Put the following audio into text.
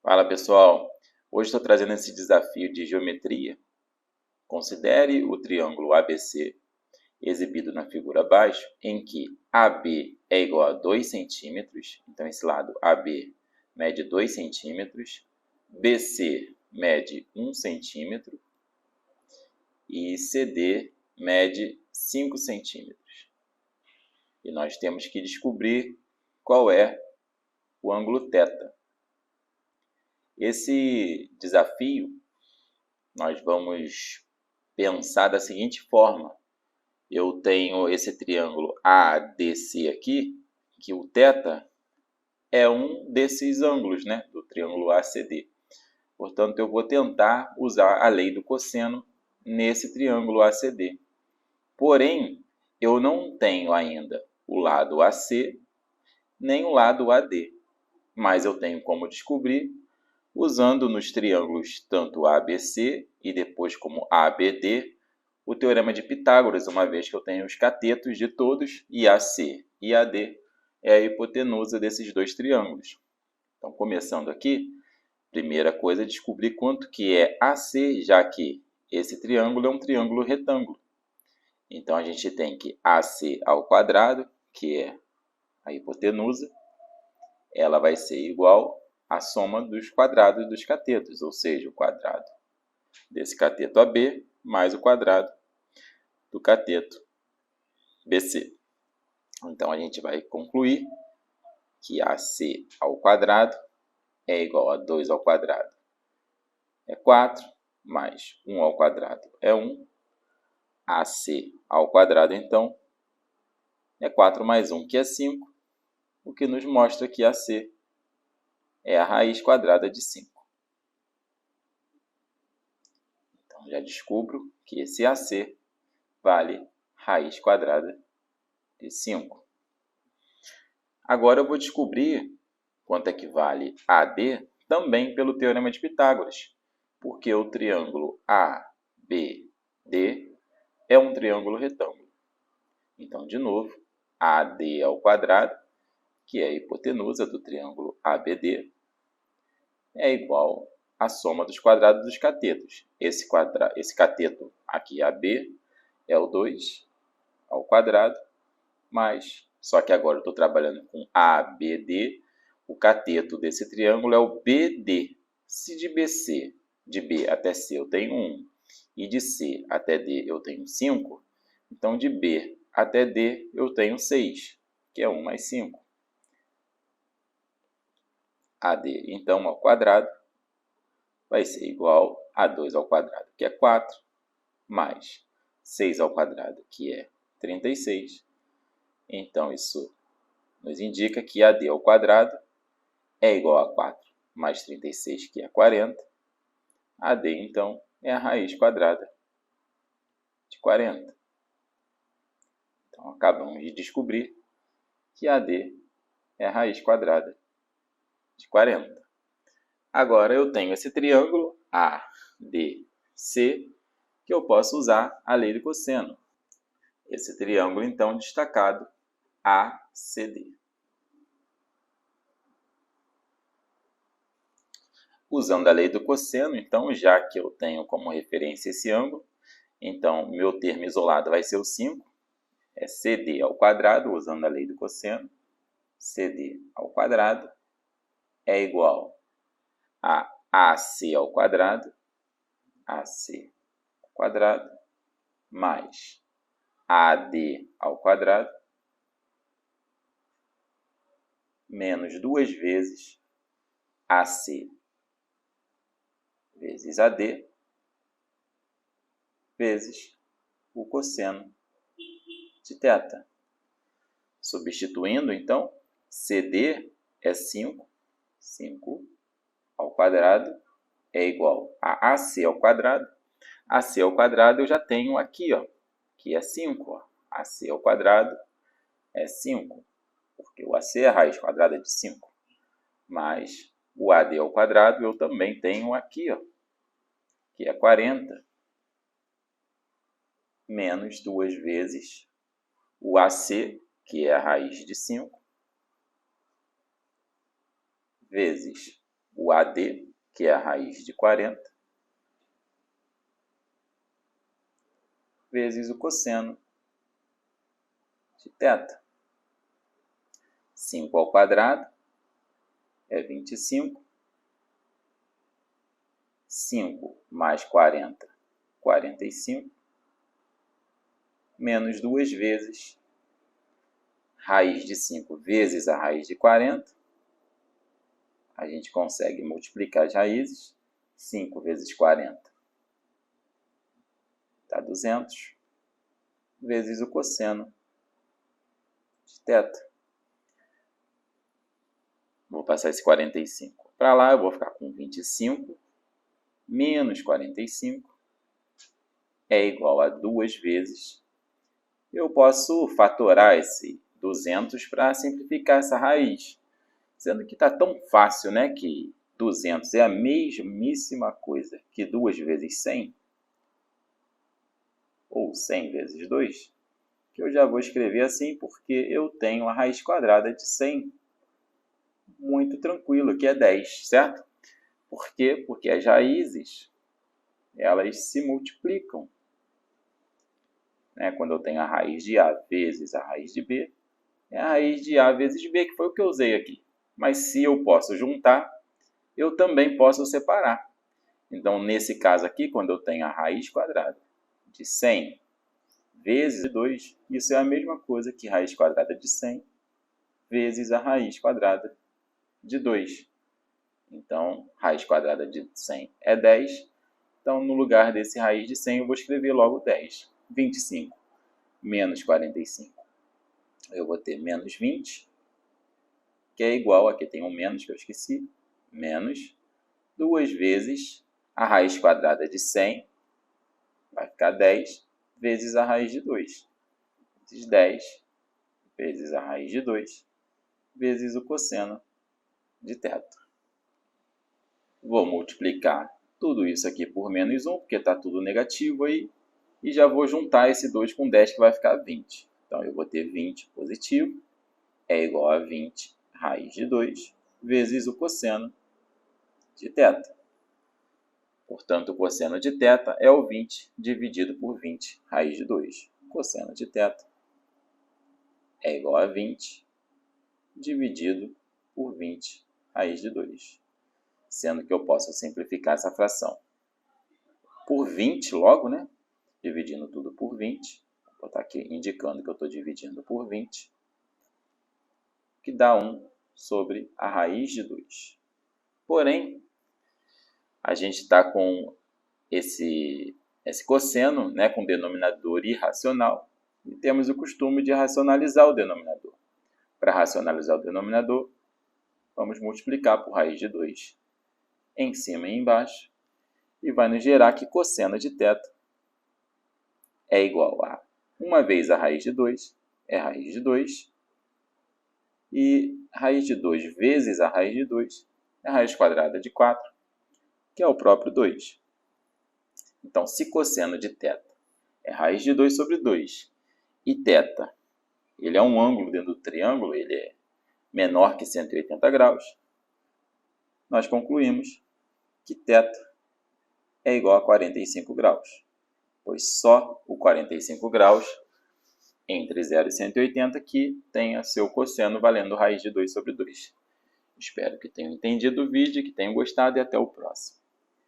Fala pessoal, hoje estou trazendo esse desafio de geometria. Considere o triângulo ABC, exibido na figura abaixo, em que AB é igual a 2 centímetros, então esse lado AB mede 2 centímetros, BC mede 1 centímetro e CD mede 5 centímetros. E nós temos que descobrir qual é o ângulo θ. Esse desafio nós vamos pensar da seguinte forma. Eu tenho esse triângulo ADC aqui, que o θ é um desses ângulos, né, do triângulo ACD. Portanto, eu vou tentar usar a lei do cosseno nesse triângulo ACD. Porém, eu não tenho ainda o lado AC nem o lado AD, mas eu tenho como descobrir usando nos triângulos tanto ABC e depois como ABD, o teorema de Pitágoras, uma vez que eu tenho os catetos de todos, e AC e AD é a hipotenusa desses dois triângulos. Então, começando aqui, primeira coisa é descobrir quanto que é AC, já que esse triângulo é um triângulo retângulo. Então, a gente tem que AC ao quadrado, que é a hipotenusa, ela vai ser igual à soma dos quadrados dos catetos, ou seja, o quadrado desse cateto AB mais o quadrado do cateto BC. Então, a gente vai concluir que AC ao quadrado é igual a 2 ao quadrado é 4, mais 1 ao quadrado é 1. AC ao quadrado, então, é 4 mais 1, que é 5, o que nos mostra que AC é a raiz quadrada de 5. Então, já descubro que esse AC vale raiz quadrada de 5. Agora eu vou descobrir quanto é que vale AD também pelo teorema de Pitágoras, porque o triângulo ABD é um triângulo retângulo. Então, de novo, AD ao quadrado, que é a hipotenusa do triângulo ABD, é igual à soma dos quadrados dos catetos. Esse cateto aqui, AB, é o 2 ao quadrado, mais, só que agora eu estou trabalhando com ABD, o cateto desse triângulo é o BD. Se de BC, de B até C eu tenho 1, e de C até D eu tenho 5, então de B até D eu tenho 6, que é 1 mais 5. AD, então, ao quadrado, vai ser igual a 2 ao quadrado, que é 4, mais 6 ao quadrado, que é 36. Então, isso nos indica que AD ao quadrado é igual a 4 mais 36, que é 40. AD, então, é a raiz quadrada de 40. Então, acabamos de descobrir que AD é a raiz quadrada de 40. Agora, eu tenho esse triângulo ADC, que eu posso usar a lei do cosseno. Esse triângulo, então, destacado ACD. Usando a lei do cosseno, então, já que eu tenho como referência esse ângulo, então, meu termo isolado vai ser o 5, é CD ao quadrado, usando a lei do cosseno. CD ao quadrado é igual a AC ao quadrado, AC ao quadrado, mais AD ao quadrado, menos 2 vezes AC vezes AD, vezes o cosseno de θ. Substituindo, então, CD é 5, 5 ao quadrado é igual a AC ao quadrado. AC ao quadrado eu já tenho aqui, ó, que é 5. Ó. AC ao quadrado é 5, porque o AC é a raiz quadrada de 5. Mais o AD ao quadrado eu também tenho aqui, ó, que é 40, menos 2 vezes o AC, que é a raiz de 5, vezes o AD, que é a raiz de 40, vezes o cosseno de θ. 5 ao quadrado é 25. 5 mais 40, 45. Menos 2 vezes raiz de 5 vezes a raiz de 40. A gente consegue multiplicar as raízes. 5 vezes 40 dá 200, vezes o cosseno de θ. Vou passar esse 45 para lá, eu vou ficar com 25 menos 45 é igual a 2 vezes. Eu posso fatorar esse 200 para simplificar essa raiz, sendo que está tão fácil, né, que 200 é a mesmíssima coisa que 2 vezes 100, ou 100 vezes 2, que eu já vou escrever assim, porque eu tenho a raiz quadrada de 100. Muito tranquilo, que é 10, certo? Por quê? Porque as raízes, elas se multiplicam. Quando eu tenho a raiz de A vezes a raiz de B, é a raiz de A vezes B, que foi o que eu usei aqui. Mas se eu posso juntar, eu também posso separar. Então, nesse caso aqui, quando eu tenho a raiz quadrada de 100 vezes 2, isso é a mesma coisa que raiz quadrada de 100 vezes a raiz quadrada de 2. Então, raiz quadrada de 100 é 10. Então, no lugar desse raiz de 100, eu vou escrever logo 10. 25 menos 45. Eu vou ter menos 20, que é igual, aqui tem um menos que eu esqueci, menos 2 vezes a raiz quadrada de 100, vai ficar 10, vezes a raiz de 2. Vezes 10 vezes a raiz de 2, vezes o cosseno de θ. Vou multiplicar tudo isso aqui por menos 1, porque está tudo negativo aí, e já vou juntar esse 2 com 10, que vai ficar 20. Então, eu vou ter 20 positivo, é igual a 20 raiz de 2, vezes o cosseno de θ. Portanto, o cosseno de θ é o 20 dividido por 20 raiz de 2. O cosseno de θ é igual a 20 dividido por 20 raiz de 2. Sendo que eu posso simplificar essa fração por 20 logo, né? Dividindo tudo por 20. Vou botar aqui indicando que eu estou dividindo por 20. Que dá 1 sobre a raiz de 2. Porém, a gente está com esse cosseno, né, com denominador irracional. E temos o costume de racionalizar o denominador. Para racionalizar o denominador, vamos multiplicar por raiz de 2 em cima e embaixo. E vai nos gerar que cosseno de θ é igual a 1 vez a raiz de 2, é raiz de 2. E raiz de 2 vezes a raiz de 2 é a raiz quadrada de 4, que é o próprio 2. Então, se cosseno de θ é raiz de 2 sobre 2, e θ ele é um ângulo dentro do triângulo, ele é menor que 180 graus, nós concluímos que θ é igual a 45 graus, pois só o 45 graus entre 0 e 180 que tenha seu cosseno valendo raiz de 2 sobre 2. Espero que tenham entendido o vídeo, que tenham gostado e até o próximo.